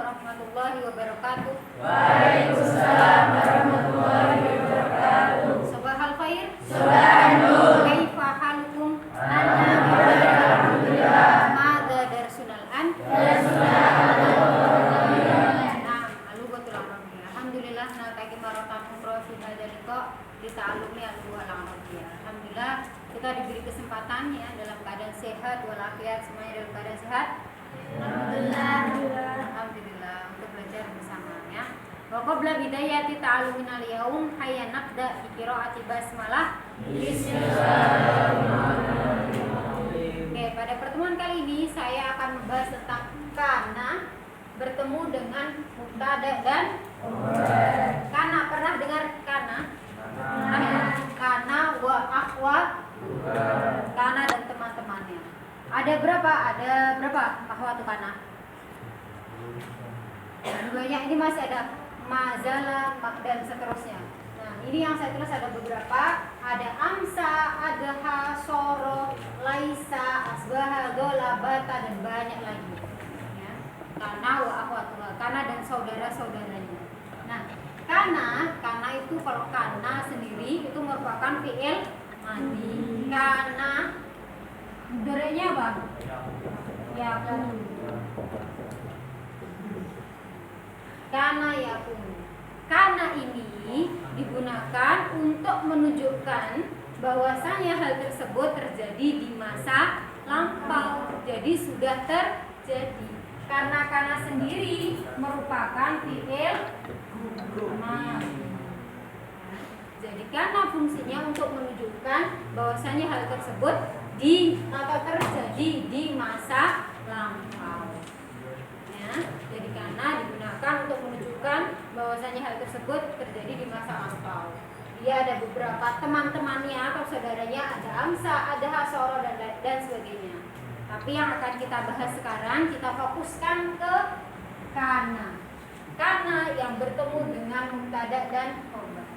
warahmatullahi wabarakatuh. Waalaikumsalam warahmatullahi wabarakatuh. Sabahal khair. Sabahal nur. Kaifa halukum? Alhamdulillah. Mada darsunal an? Alhamdulillah naltaqi maratan ukhra fi hadzal liqa li ta'allumi al-lughah al-arabiyyah. Alhamdulillah kita diberi kesempatan ya dalam keadaan sehat walafiat, semuanya dalam keadaan sehat. Alhamdulillah untuk belajar bersama ya. Wa qabla bidayati ta'allumina al-yaum hayya nabda bi qiraati basmalah. Bismillahirrahmanirrahim. Oke, pada pertemuan kali ini saya akan membahas tentang kana bertemu dengan mubtada dan khobar. Kana, pernah dengar kana? Kana wa akhwa, kana dan teman-temannya. Ada berapa akhwatu kana? Banyak, ini masih ada mazala dan seterusnya. Nah, ini yang saya tulis ada beberapa. Ada amsa, adha, soro, laisa, asbaha, dola, bata dan banyak lagi. Ya. Kana wa akhwatuha, kana dan saudara-saudaranya. Nah, kana itu kalau kana sendiri itu merupakan fi'il madi. Kana mudaranya apa? Yakun. Kana yakun. Kana ini digunakan untuk menunjukkan bahwasanya hal tersebut terjadi di masa lampau. Jadi sudah terjadi. Karena kana sendiri merupakan fi'il madi. Jadi kana fungsinya untuk menunjukkan bahwasanya hal tersebut terjadi di masa lampau. Ya, jadi kana digunakan untuk menunjukkan bahwasanya hal tersebut terjadi di masa lampau. Dia ada beberapa teman-temannya atau saudaranya, ada amsa, ada hasoro dan sebagainya. Tapi yang akan kita bahas sekarang, kita fokuskan ke kana. Kana yang bertemu dengan mubtada dan khobar.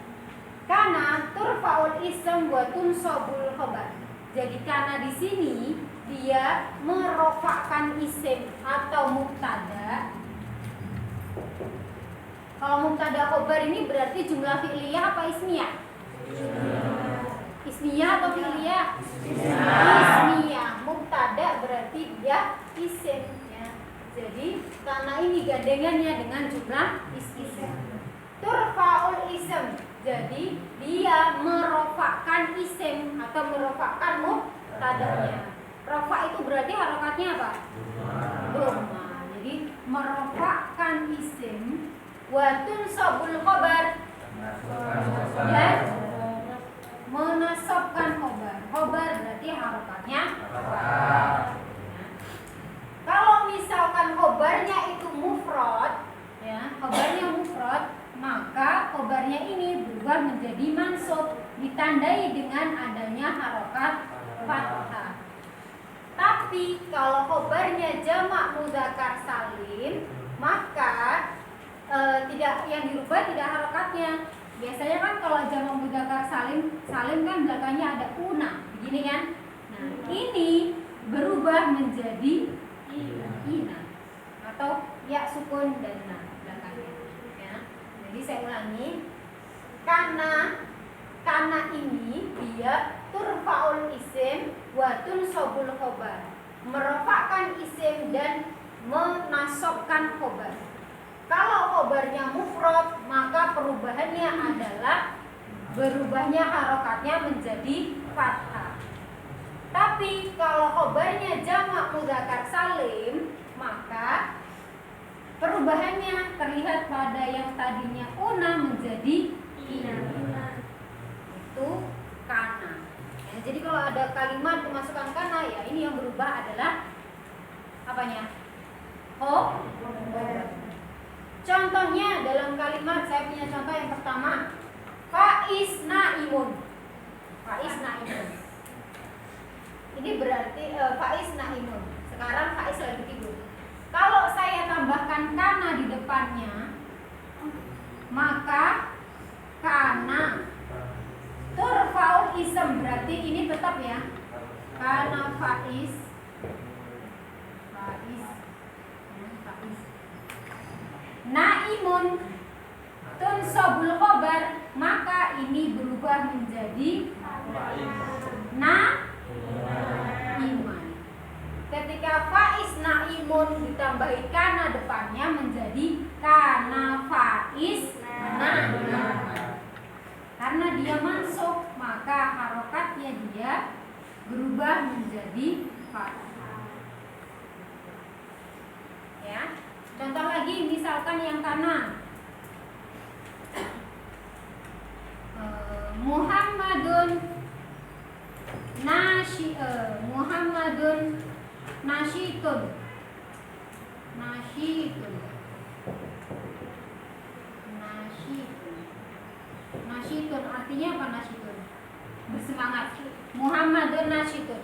Kana turfa'ul ism wa tunsabul khobar. Jadi kana di sini dia merofakkan isim atau mubtada. Kalau mubtada khobar ini berarti jumlah fi'liyah apa ismiyah? Ismiyah atau fi'liyah? Ismiyah. Mubtada berarti dia isim ya. Jadi kana ini gandengannya dengan jumlah isim. Turfa'ul ism. Jadi dia merofakkan isim atau merofakkan mubtadanya. Rofa itu berarti harokatnya apa? Dhamma. Jadi merofakkan isim wa tunsabul khobar dan menasabkan khobar. Khobar berarti harokatnya kalau misalkan khobarnya itu mufrad ya, khobarnya mufrad, maka khobarnya ini berubah menjadi mansub, ditandai dengan adanya harokat fathah. Tapi kalau khobarnya jamak mudzakar salim, maka tidak, yang dirubah tidak harokatnya. Biasanya kan kalau jamak mudzakar salim kan belakangnya ada una, begini kan? Nah, ini berubah menjadi ina atau ya sukun dan na belakangnya. Ya. Jadi saya ulangi, kana ini dia turfa'ul isim wa tunsabul khobar, merofakkan isim dan menasobkan khobar. Kalau khobarnya mufrad, maka perubahannya adalah berubahnya harokatnya menjadi fathah. Tapi kalau khobarnya jamak mudzakar salim, maka perubahannya terlihat pada yang tadinya una menjadi ina. Itu kana. Ya, jadi kalau ada kalimat kemasukan kana, ya ini yang berubah adalah apanya? Khobar. Contohnya dalam kalimat, saya punya contoh yang pertama, Faiz naimun. Faiz naimun. Ini berarti Faiz naimun. Sekarang Faiz lagi tidur. Kalau saya tambahkan kana di depannya, maka kana turfaul ism, berarti ini tetap ya. Kana Faiz. naimun tunsabul khobar, maka ini berubah menjadi naiman. Ketika faiz naimun ditambahi kana depannya menjadi kana faiz naiman. Karena dia mansub, maka harokatnya dia berubah menjadi fathah. Ya. Contoh lagi, misalkan yang kana Muhammadun nasyitun. Nasyitun artinya apa nasyitun? Bersemangat. Muhammadun nasyitun.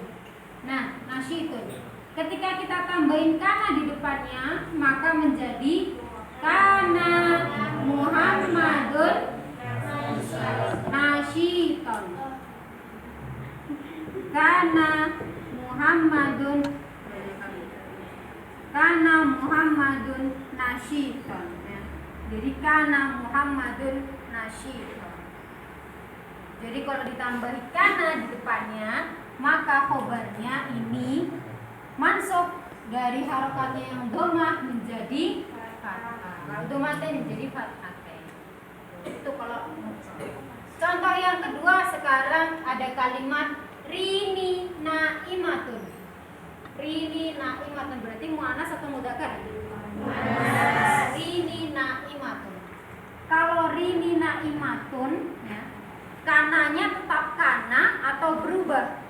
Nah, nasyitun. Ketika kita tambahin kana di depannya, maka menjadi kana Muhammadun nasyitun. Kana Muhammadun nasyitun. Ya. Jadi kana Muhammadun nasyitun. Jadi kalau ditambahi kana di depannya, maka khobarnya ini mansub dari harokatnya yang domah menjadi fathah. Kalau domaten menjadi fathah. Itu kalau contoh yang kedua, sekarang ada kalimat rini naimatun. Rini naimatun berarti muannas atau mudzakkar? Muannas. Rini naimatun. Kalau rini naimatun, ya, kananya tetap kana atau berubah?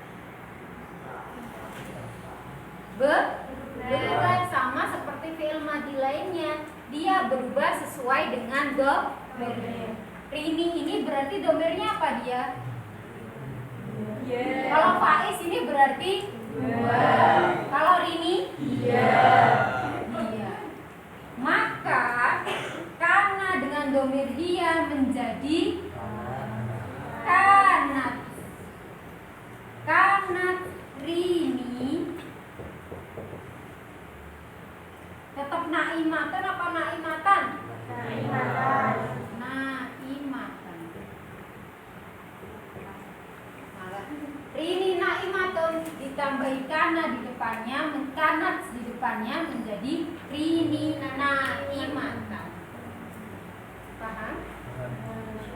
Berubah, sama seperti fi'il madhi lainnya, dia berubah sesuai dengan domir. Rini ini berarti domirnya apa dia? Yeah. Kalau faiz ini berarti kalau rini dia. Maka karena dengan domir dia menjadi kanat rini. Tetap naimatan apa naimatan? Naimatan. Rini naimatun ditambahi kana di depannya, kanat di depannya menjadi rini naimatan. Paham?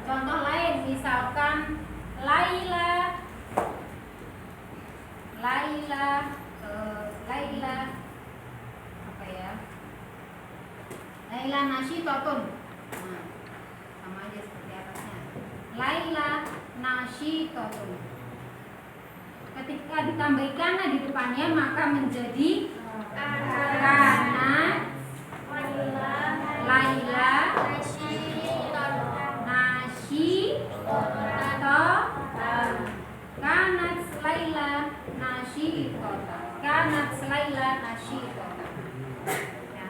Contoh lain, misalkan Laila apa ya? Laila nasyitotun. Nah, sama aja seperti atasnya. Laila nasyitotun. Ketika ditambahi kana di depannya, maka menjadi kana Laila nasyitota. Ya,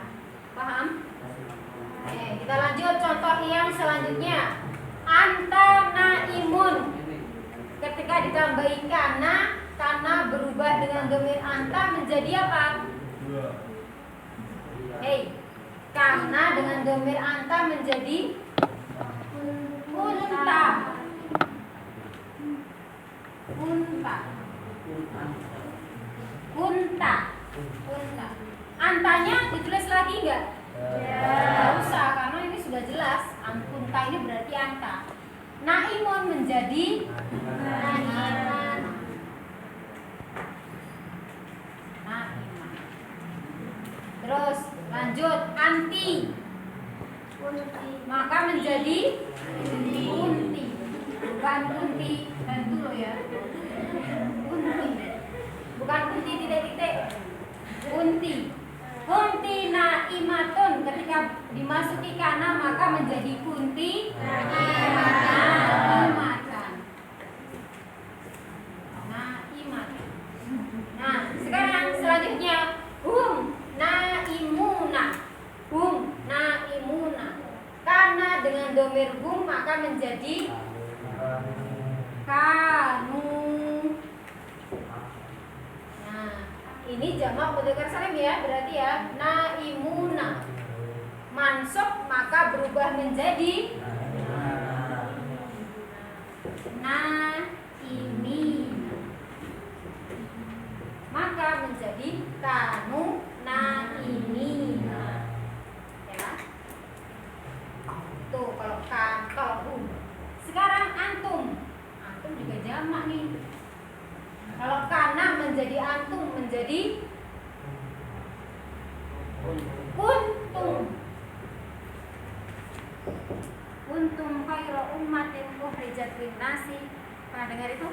paham? Oke, kita lanjut contoh yang selanjutnya. Anta naimun. Ketika ditambahi kana berubah dengan domir anta menjadi apa? Kana dengan domir anta menjadi unta. Antanya ditulis lagi enggak? Enggak usah, karena ini sudah jelas. Unta ini berarti anta. Naimun menjadi naiman. Terus lanjut, anti. Maka menjadi unti. Bukan unti bantu lo ya. Unti. Bukan unti titik-titik. Unti. Unti naimatun. Ketika dimasuki kana maka menjadi kunti naimatan. Nah, sekarang selanjutnya naimuna. Karena dengan domir hum maka menjadi kanu. Nah, ini jamak mudzakkar salim ya, berarti ya naimuna. Mansub maka maka berubah menjadi na ini, maka menjadi kanu na ini. Ya. Tuh kalau sekarang antum juga jamak nih. Kalau kana menjadi antum menjadi kuntum. Kuntum khairu ummatin ukhrijat lin-nasi. Pernah dengar itu?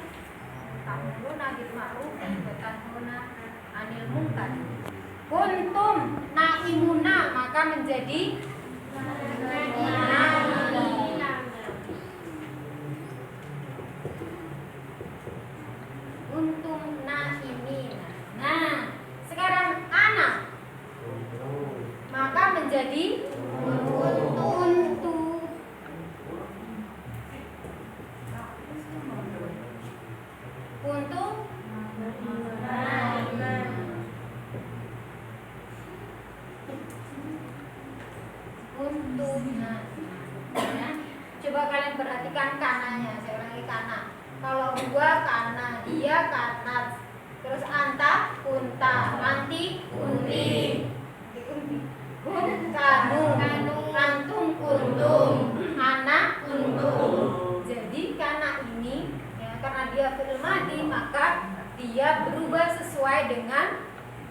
Ta'muruna bil ma'ruf wa tanhauna 'anil munkar. Kuntum naimuna, maka menjadi kuntum naimina. Nah, sekarang ana maka menjadi kuntu. Kuntu ya. Coba kalian perhatikan kananya. Saya ulangi kana. Kalau gua kana, dia kanat. Terus anta kunta, anti kunti. Kun kanu, antum kuntum, anak kuntum. Jadi kana ini ya, karena dia fi'il madhi maka dia berubah sesuai dengan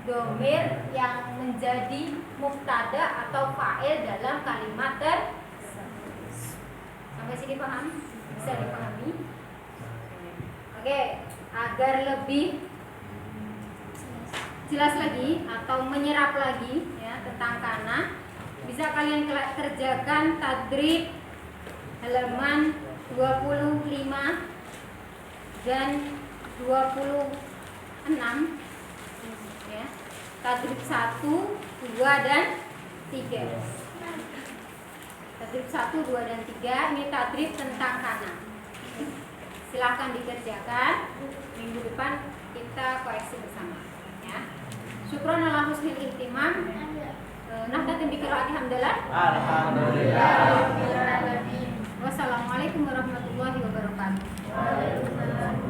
domir yang menjadi mubtada atau fa'il dalam kalimat sampai sini paham? Bisa dipahami? Oke, agar lebih jelas lagi atau menyerap lagi ya tentang kana, bisa kalian kerjakan tadrib halaman 25 dan 26 ya. Tadrib 1, 2 dan 3. Tadrib 1, 2 dan 3 ini tadrib tentang kana. Silakan dikerjakan. Minggu depan kita koreksi bersama ya. Syukron ala husnil ihtimam. Nahdlatul biqiraati hamdalah. Alhamdulillah. Wassalamualaikum warahmatullahi wabarakatuh.